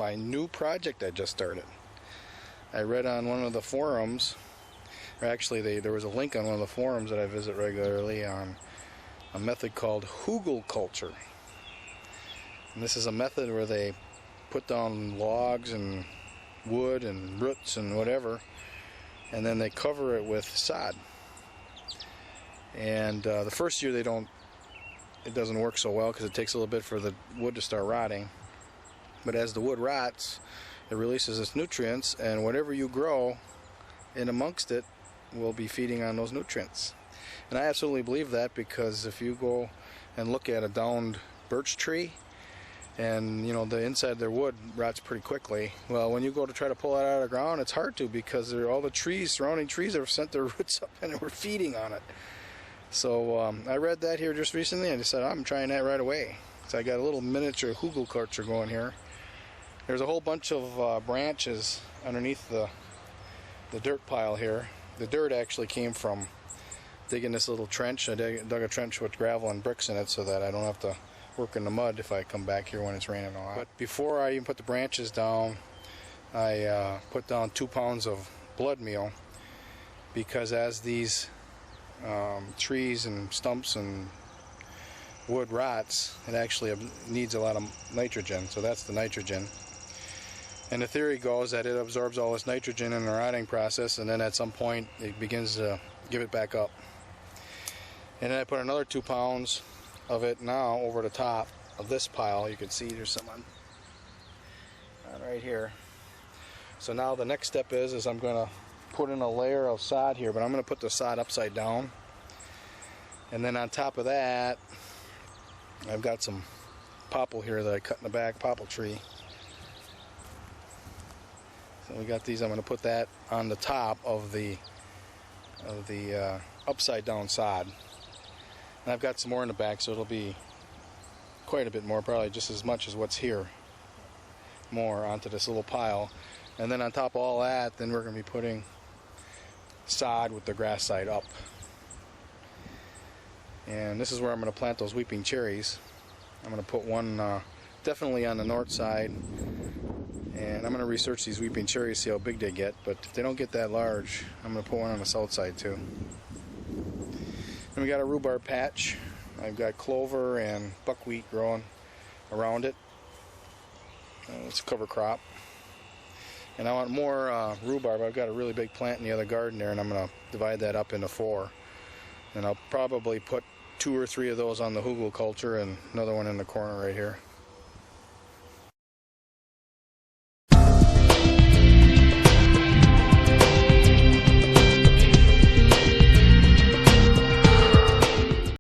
my new project I just started. I read on one of the forums, or actually there was a link on one of the forums that I visit regularly on a method called HugelKultur. And this is a method where they put down logs and wood and roots and whatever, and then they cover it with sod. And the first year it doesn't work so well because it takes a little bit for the wood to start rotting. But as the wood rots, it releases its nutrients, and whatever you grow in amongst it will be feeding on those nutrients. And I absolutely believe that, because if you go and look at a downed birch tree, and you know the inside of their wood rots pretty quickly. Well, when you go to try to pull it out of the ground, it's hard to, because all the trees, surrounding trees, have sent their roots up and we're feeding on it. So I read that here just recently, and I decided I'm trying that right away. So I got a little miniature HugelKultur going here. There's a whole bunch of branches underneath the dirt pile here. The dirt actually came from digging this little trench. I dug a trench with gravel and bricks in it so that I don't have to work in the mud if I come back here when it's raining a lot. But before I even put the branches down, I put down 2 pounds of blood meal, because as these trees and stumps and wood rots, it actually needs a lot of nitrogen. So that's the nitrogen. And the theory goes that it absorbs all this nitrogen in the rotting process, and then at some point it begins to give it back up. And then I put another 2 pounds of it now over the top of this pile. You can see there's some on right here. So now the next step is I'm going to put in a layer of sod here, but I'm going to put the sod upside down. And then on top of that, I've got some popple here that I cut in the back, popple tree. So we got these. I'm going to put that on the top of the upside down sod. And I've got some more in the back, so it'll be quite a bit more, probably just as much as what's here, more onto this little pile. And then on top of all that, then we're going to be putting sod with the grass side up. And this is where I'm going to plant those weeping cherries. I'm going to put one definitely on the north side, and I'm going to research these weeping cherries, see how big they get. But if they don't get that large, I'm going to put one on the south side too. And we got a rhubarb patch. I've got clover and buckwheat growing around it. It's a cover crop. And I want more rhubarb. I've got a really big plant in the other garden there, and I'm going to divide that up into 4. And I'll probably put 2 or 3 of those on the HugelKultur and another one in the corner right here.